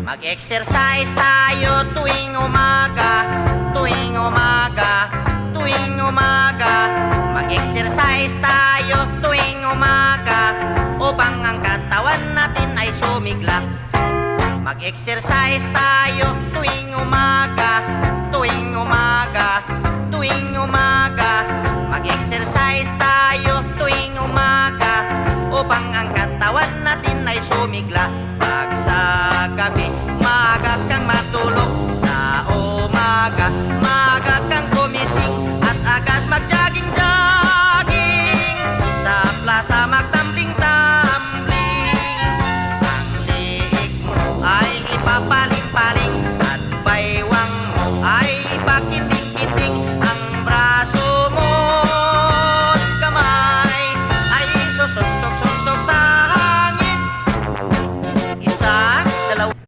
Mag-exercise tayo tuwing umaga, tuwing umaga, tuwing umaga. Mag-exercise tayo tuwing umaga upang ang katawan natin ay sumigla. Mag-exercise tayo tuwing umaga, tuwing umaga, tuwing umaga. Mag-exercise tayo tuwing umaga upang ang katawan natin ay sumigla.